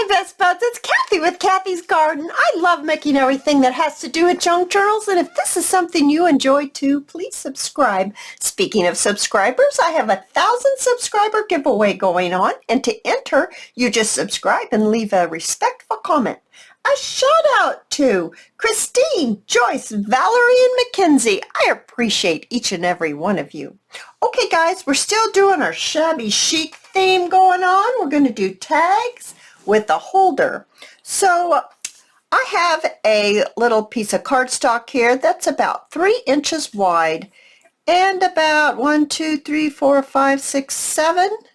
Hi Best Buds, it's Cathy with Cathy's Garden. I love making everything that has to do with junk journals, and if this is something you enjoy too, please subscribe. Speaking of subscribers, I have a 1,000 subscriber giveaway going on, and to enter, you just subscribe and leave a respectful comment. A shout out to Christine, Joyce, Valerie, and Mackenzie. I appreciate each and every one of you. Okay guys, we're still doing our shabby chic theme going on. We're going to do tags with a holder. So I have a little piece of cardstock here that's about 3 inches wide and about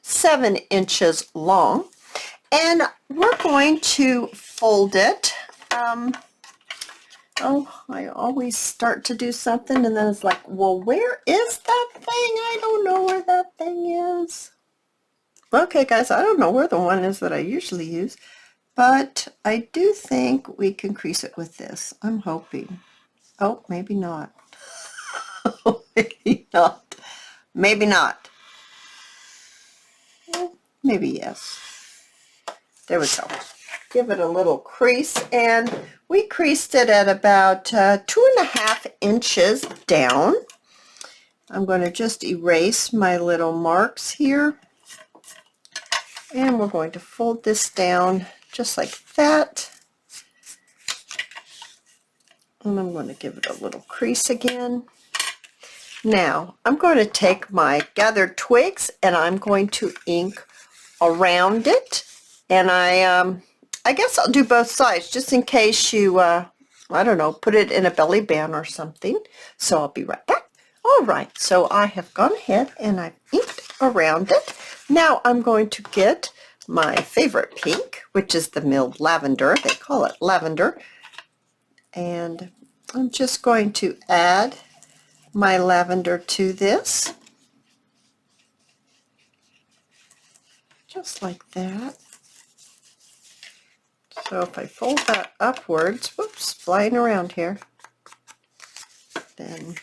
7 inches long. And we're going to fold it. I always start to do something and then it's like, well, where is that thing? I don't know where that thing is. Okay, guys, I don't know where the one is that I usually use, but I do think we can crease it with this. I'm hoping. Oh, maybe not. Maybe not. Maybe not. Maybe yes. There we go. Give it a little crease, and we creased it at about 2.5 inches down. I'm going to just erase my little marks here, and we're going to fold this down just like that. And I'm going to give it a little crease again. Now I'm going to take my gathered twigs and I'm going to ink around it, and I guess I'll do both sides just in case you I don't know, put it in a belly band or something. So I'll be right back. Alright, so I have gone ahead and I've inked around it. Now I'm going to get my favorite pink, which is the milled lavender. They call it lavender. And I'm just going to add my lavender to this. Just like that. So if I fold that upwards, whoops, flying around here, then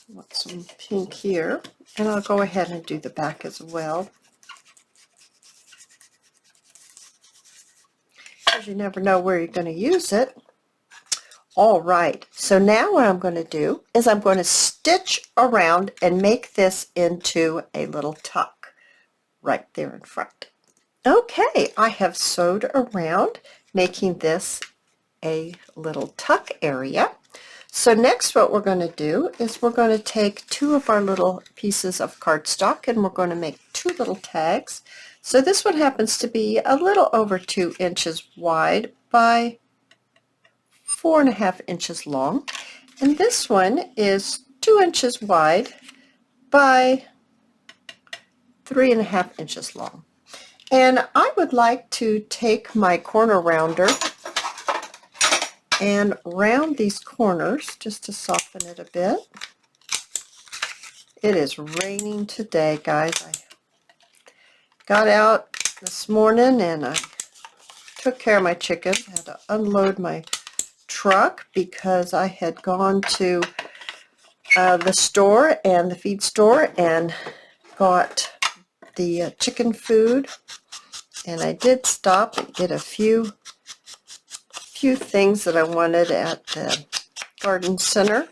I want some pink here, and I'll go ahead and do the back as well, because you never know where you're going to use it. All right, so now what I'm going to do is I'm going to stitch around and make this into a little tuck right there in front. Okay, I have sewed around, making this a little tuck area. So next what we're going to do is we're going to take 2 of our little pieces of cardstock and we're going to make 2 little tags. So this one happens to be a little over 2 inches wide by 4.5 inches long. And this one is 2 inches wide by 3.5 inches long. And I would like to take my corner rounder and round these corners just to soften it a bit. It is raining today, guys. I got out this morning and I took care of my chickens. I had to unload my truck because I had gone to the store and the feed store and got the chicken food, and I did stop and get a few things that I wanted at the garden center,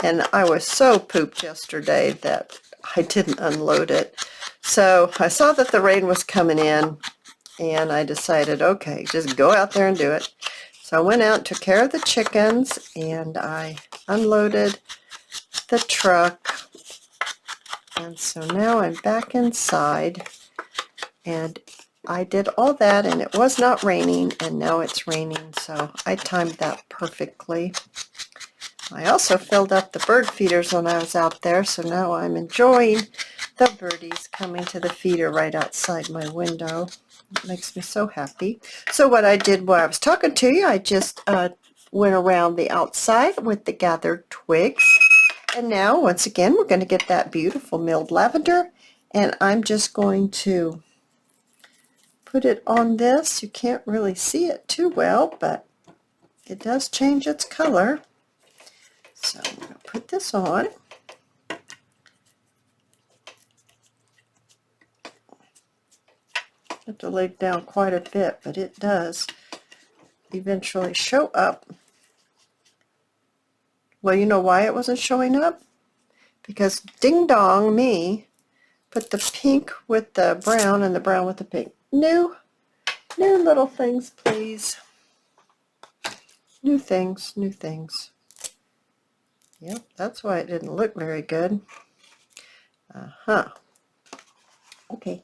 and I was so pooped yesterday that I didn't unload it. So I saw that the rain was coming in and I decided, okay, just go out there and do it. So I went out and took care of the chickens and I unloaded the truck. And so now I'm back inside, and I did all that and it was not raining, and now it's raining, so I timed that perfectly. I also filled up the bird feeders when I was out there, so now I'm enjoying the birdies coming to the feeder right outside my window. It makes me so happy. So what I did while I was talking to you, I just went around the outside with the gathered twigs. And now, once again, we're going to get that beautiful milled lavender, and I'm just going to put it on this. You can't really see it too well, but it does change its color. So I'm going to put this on. have to lay down quite a bit, but it does eventually show up. Well, you know why it wasn't showing up? Because ding dong me put the pink with the brown and the brown with the pink. New little things, please. New things, new things. Yep, that's why it didn't look very good. Okay.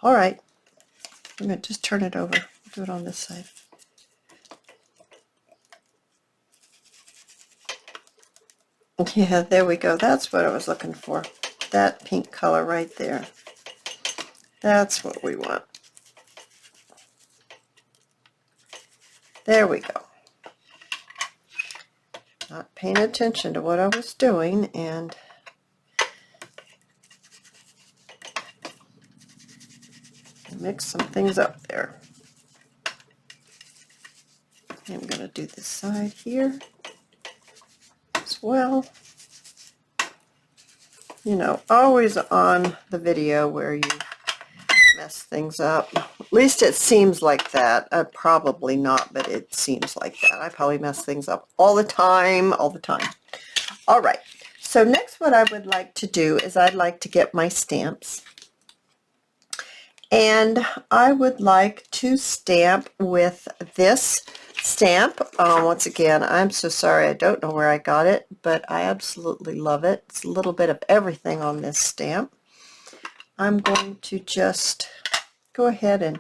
All right. I'm going to just turn it over. Do it on this side. Yeah, there we go. That's what I was looking for. That pink color right there. That's what we want. There we go. Not paying attention to what I was doing, and mix some things up there. I'm going to do this side here as well. You know, always on the video where you mess things up. At least it seems like that. Probably not, but it seems like that. I probably mess things up all the time, all the time. All right. So next what I would like to do is I'd like to get my stamps. And I would like to stamp with this stamp. Once again, I'm so sorry, I don't know where I got it, but I absolutely love it. It's a little bit of everything on this stamp. I'm going to just go ahead and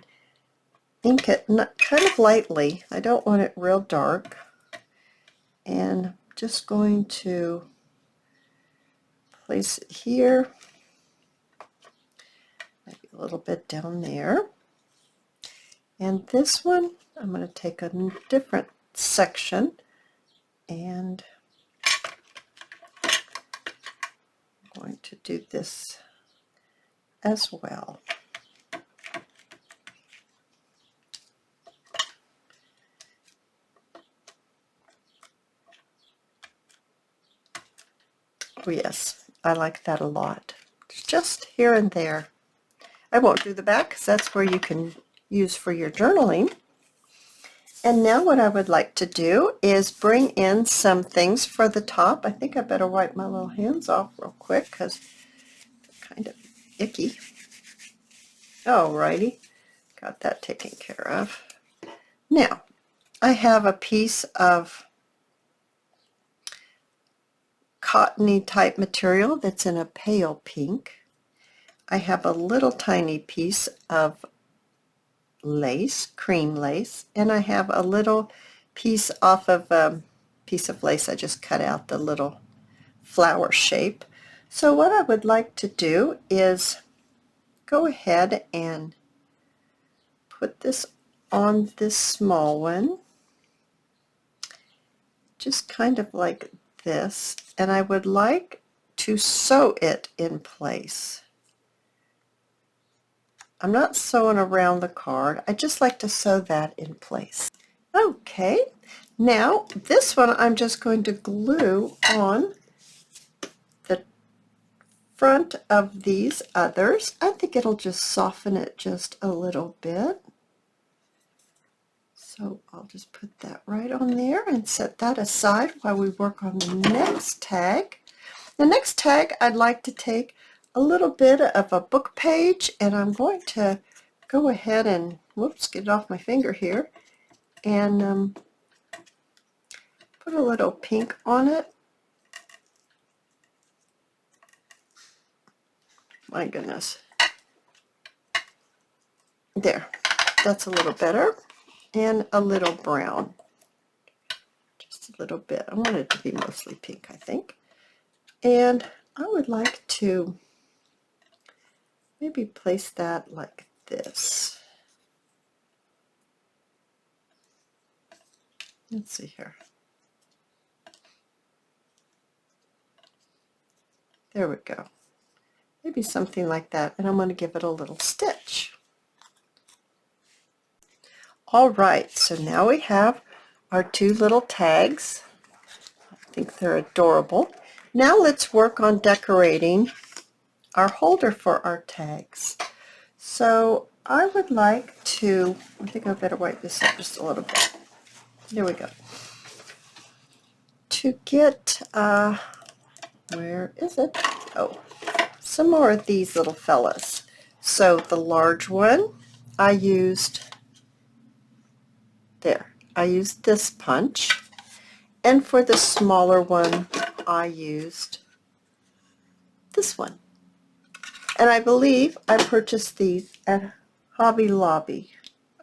ink it kind of lightly. I don't want it real dark. And I'm just going to place it here, maybe a little bit down there. And this one, I'm going to take a different section and I'm going to do this as well. Oh yes, I like that a lot. Just here and there. I won't do the back because that's where you can use for your journaling. And now what I would like to do is bring in some things for the top. I think I better wipe my little hands off real quick because they're kind of icky. Alrighty, got that taken care of. Now, I have a piece of cottony type material that's in a pale pink. I have a little tiny piece of lace, cream lace, and I have a little piece off of a piece of lace. I just cut out the little flower shape. So what I would like to do is go ahead and put this on this small one, just kind of like this, and I would like to sew it in place. I'm not sewing around the card. I just like to sew that in place. Okay, now this one I'm just going to glue on the front of these others. I think it'll just soften it just a little bit. So I'll just put that right on there and set that aside while we work on the next tag. The next tag I'd like to take a little bit of a book page, and I'm going to go ahead and, whoops, get it off my finger here, and put a little pink on it. My goodness. There, that's a little better. And a little brown. Just a little bit. I want it to be mostly pink, I think. And I would like to maybe place that like this. Let's see here. There we go. Maybe something like that. And I'm going to give it a little stitch. All right, so now we have our two little tags. I think they're adorable. Now let's work on decorating our holder for our tags. So I would like to, I think I better wipe this up just a little bit. There we go. To get, where is it? Oh, some more of these little fellas. So the large one, I used, there, I used this punch. And for the smaller one, I used this one. And I believe I purchased these at Hobby Lobby,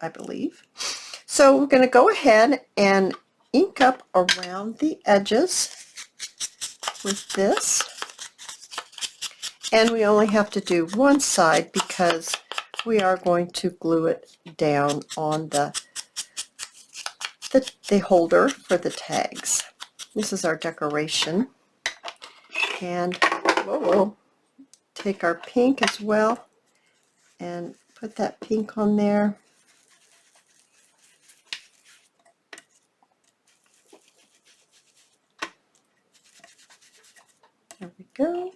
I believe. So we're going to go ahead and ink up around the edges with this. And we only have to do one side because we are going to glue it down on the holder for the tags. This is our decoration. And we'll take our pink as well and put that pink on there. There we go.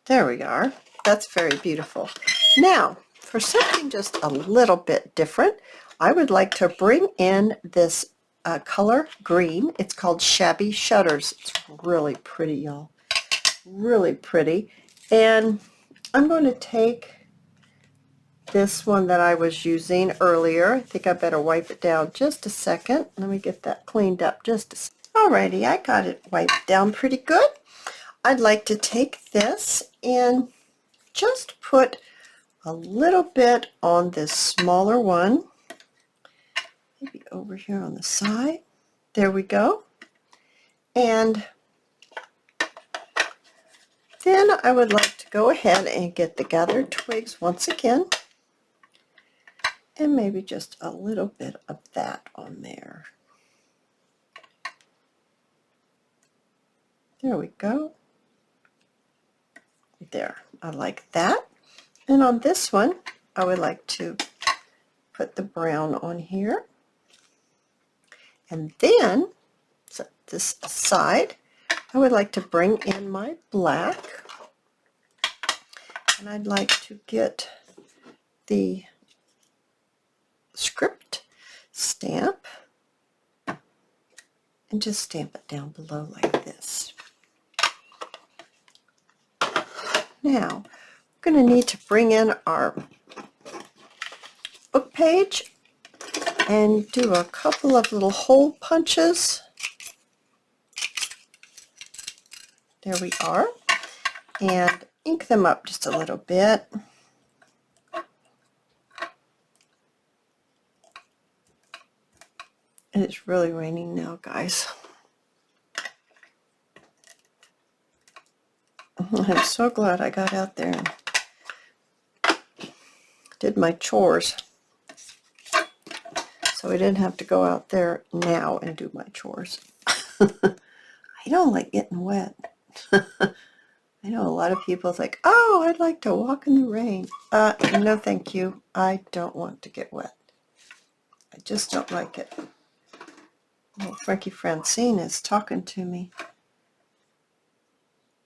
There we are. That's very beautiful. Now, for something just a little bit different, I would like to bring in this color green. It's called Shabby Shutters. It's really pretty, y'all. Really pretty. And I'm going to take this one that I was using earlier. I think I better wipe it down just a second. Let me get that cleaned up just a second. Alrighty, I got it wiped down pretty good. I'd like to take this and just put a little bit on this smaller one, maybe over here on the side. There we go. And then I would like to go ahead and get the gathered twigs once again, and maybe just a little bit of that on there. There we go. There, I like that. And on this one, I would like to put the brown on here. And then, set this aside, I would like to bring in my black. And I'd like to get the script stamp and just stamp it down below like this. Now, we're going to need to bring in our book page and do a couple of little hole punches. There we are. And ink them up just a little bit. And it's really raining now, guys. I'm so glad I got out there and did my chores, so I didn't have to go out there now and do my chores. I don't like getting wet. I know a lot of people think, oh, I'd like to walk in the rain. No thank you. I don't want to get wet. I just don't like it. Well, Frankie Francine is talking to me.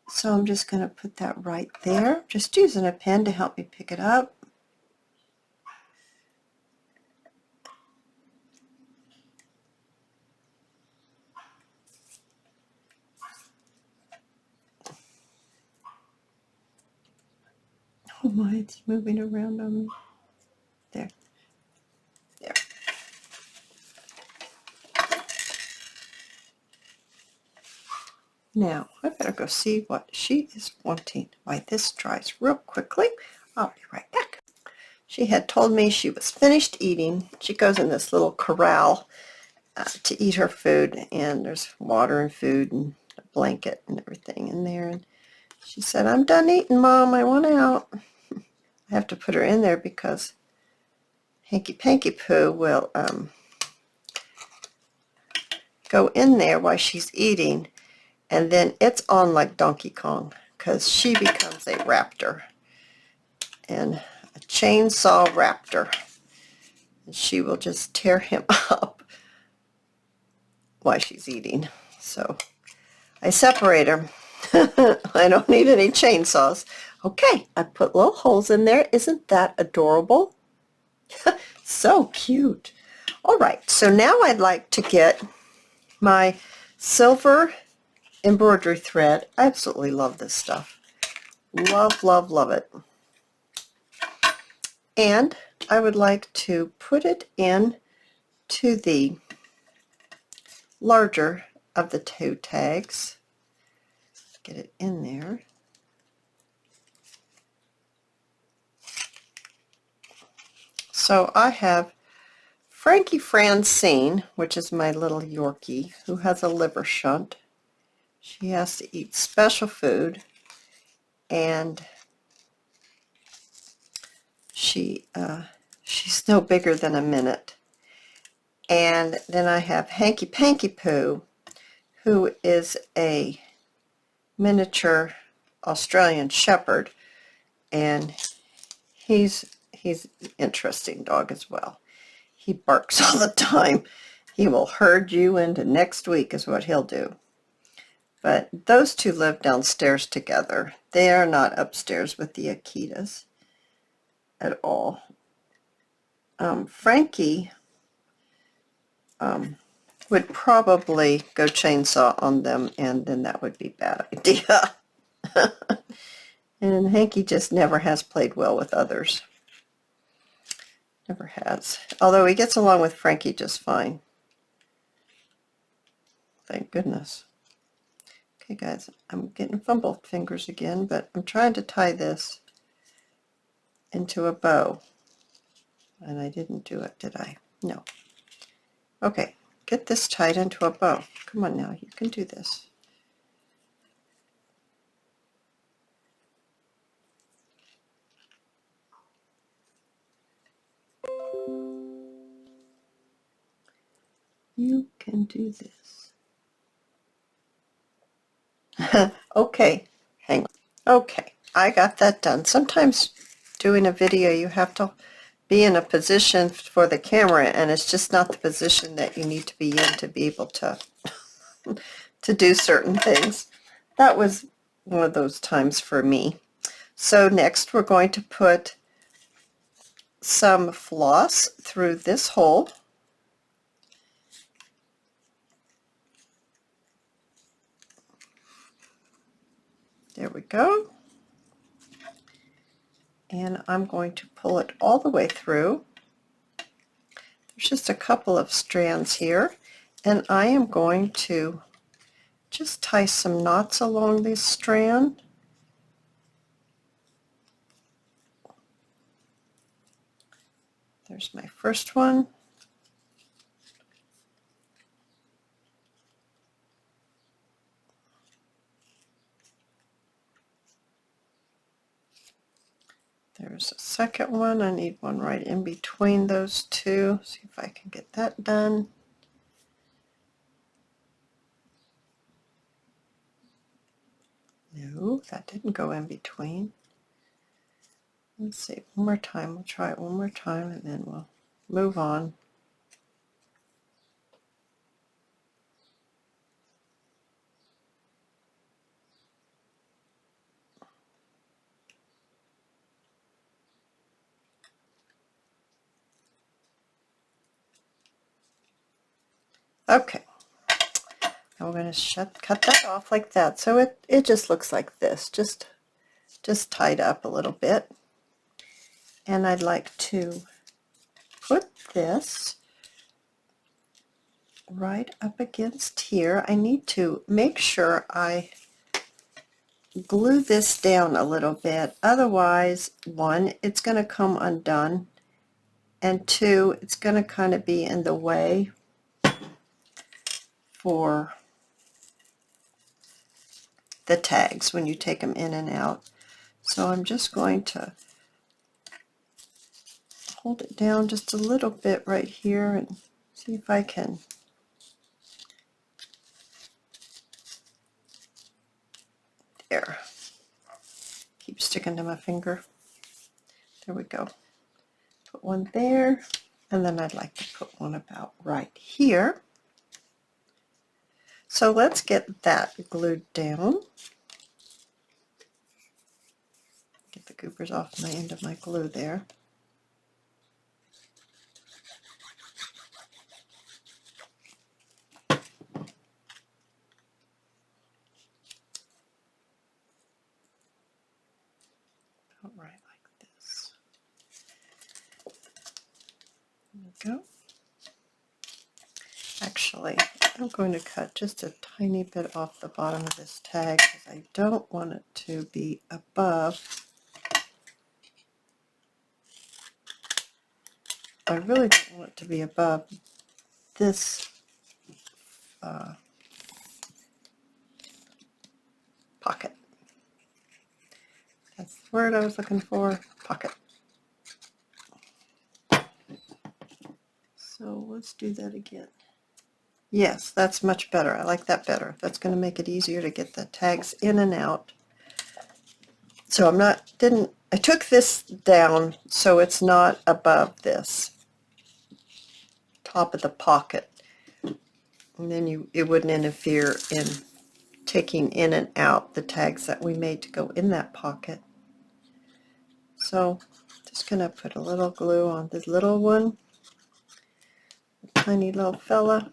So I'm just going to put that right there, just using a pen to help me pick it up. Oh my, it's moving around on me. There. There. Now, I better go see what she is wanting. Why, this dries real quickly. I'll be right back. She had told me she was finished eating. She goes in this little corral to eat her food, and there's water and food and a blanket and everything in there. And she said, I'm done eating, Mom. I want out. I have to put her in there because Hanky Panky Poo will go in there while she's eating, and then it's on like Donkey Kong because she becomes a raptor, and a chainsaw raptor, and she will just tear him up. while she's eating. So I separate her. I don't need any chainsaws. Okay, I put little holes in there. Isn't that adorable? So cute. All right, so now I'd like to get my silver embroidery thread. I absolutely love this stuff. Love, love, love it. And I would like to put it in to the larger of the two tags. Get it in there. So I have Frankie Francine, which is my little Yorkie, who has a liver shunt. She has to eat special food, and she's no bigger than a minute. And then I have Hanky Panky Poo, who is a miniature Australian Shepherd, and he's an interesting dog as well. He barks all the time. He will herd you into next week is what he'll do. But those two live downstairs together. They are not upstairs with the Akitas at all. Frankie would probably go chainsaw on them, and then that would be a bad idea. And Hanky just never has played well with others. Never has. Although he gets along with Frankie just fine. Thank goodness. Okay, guys, I'm getting fumbled fingers again, but I'm trying to tie this into a bow. And I didn't do it, did I? No. Okay, get this tied into a bow. Come on now, you can do this. You can do this. Okay, hang on. Okay, I got that done. Sometimes doing a video you have to be in a position for the camera, and it's just not the position that you need to be in to be able to to do certain things. That was one of those times for me. So next we're going to put some floss through this hole. There we go. And I'm going to pull it all the way through. There's just a couple of strands here, and I am going to just tie some knots along this strand. There's my first one. There's a second one. I need one right in between those two. See if I can get that done. No, that didn't go in between. Let's see, one more time. We'll try it one more time, and then we'll move on. Okay. Now we're going to cut that off like that. So it just looks like this, just tied up a little bit. And I'd like to put this right up against here. I need to make sure I glue this down a little bit. Otherwise, one, it's going to come undone, and two, it's going to kind of be in the way for the tags when you take them in and out. So I'm just going to hold it down just a little bit right here and see if I can there. Keep sticking to my finger. There we go. Put one there, and then I'd like to put one about right here. So let's get that glued down. Get the goopers off my end of my glue there. Right like this. There we go. Actually, I'm going to cut just a tiny bit off the bottom of this tag because I don't want it to be above. I really don't want it to be above this pocket. That's the word I was looking for, pocket. So let's do that again. Yes, that's much better. I like that better. That's going to make it easier to get the tags in and out. So I took this down so it's not above this top of the pocket. And then it wouldn't interfere in taking in and out the tags that we made to go in that pocket. So just going to put a little glue on this little one, tiny little fella.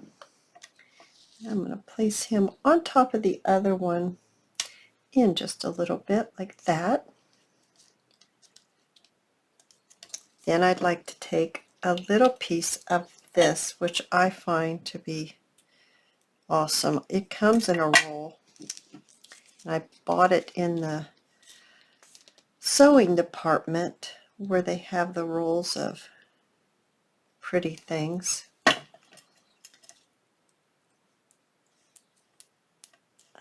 I'm going to place him on top of the other one in just a little bit like that. Then I'd like to take a little piece of this, which I find to be awesome. It comes in a roll. And I bought it in the sewing department where they have the rolls of pretty things.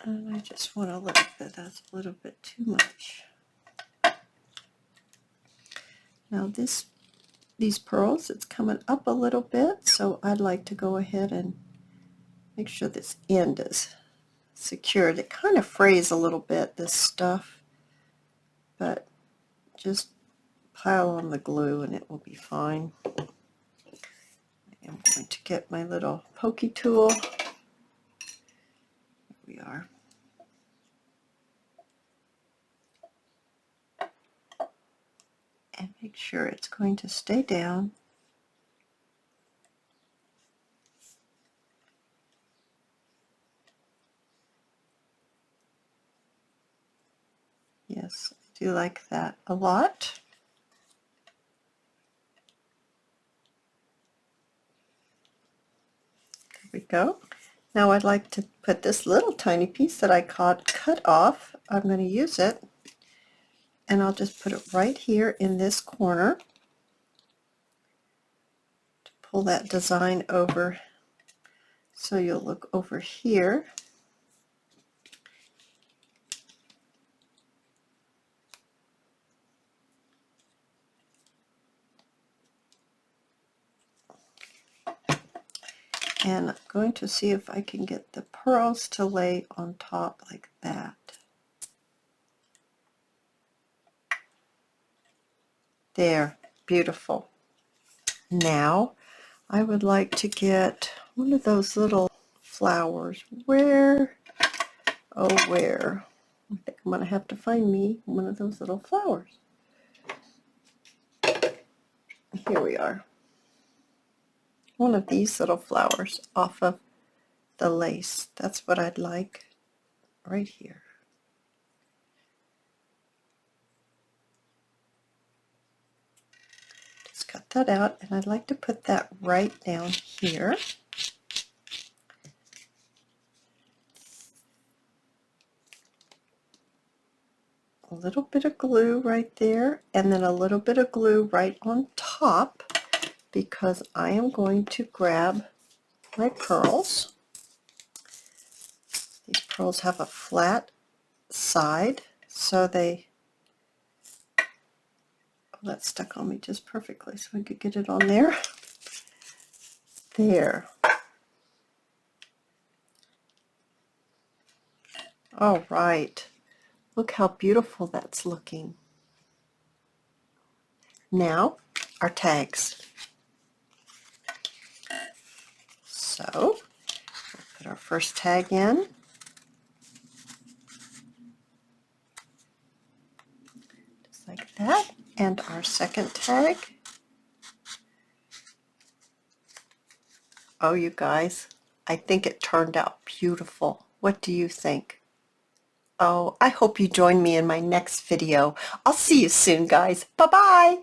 And I just want a little bit, that's a little bit too much. Now these pearls, it's coming up a little bit, so I'd like to go ahead and make sure this end is secured. It kind of frays a little bit, this stuff, but just pile on the glue and it will be fine. I'm going to get my little pokey tool. Here we are. And make sure it's going to stay down. Yes, I do like that a lot. There we go. Now I'd like to put this little tiny piece that I cut off. I'm going to use it, and I'll just put it right here in this corner to pull that design over. So you'll look over here. And I'm going to see if I can get the pearls to lay on top like that. There, beautiful. Now I would like to get one of those little flowers. Where? Oh, where? I think I'm going to have to find me one of those little flowers. Here we are. One of these little flowers off of the lace. That's what I'd like right here. Just cut that out, and I'd like to put that right down here. A little bit of glue right there, and then a little bit of glue right on top, because I am going to grab my pearls. These pearls have a flat side, so they, oh, that stuck on me just perfectly, so I could get it on there. There. All right. Look how beautiful that's looking. Now, our tags. So, we'll Put our first tag in. Just like that. And our second tag. Oh, you guys, I think it turned out beautiful. What do you think? Oh, I hope you join me in my next video. I'll see you soon, guys. Bye-bye.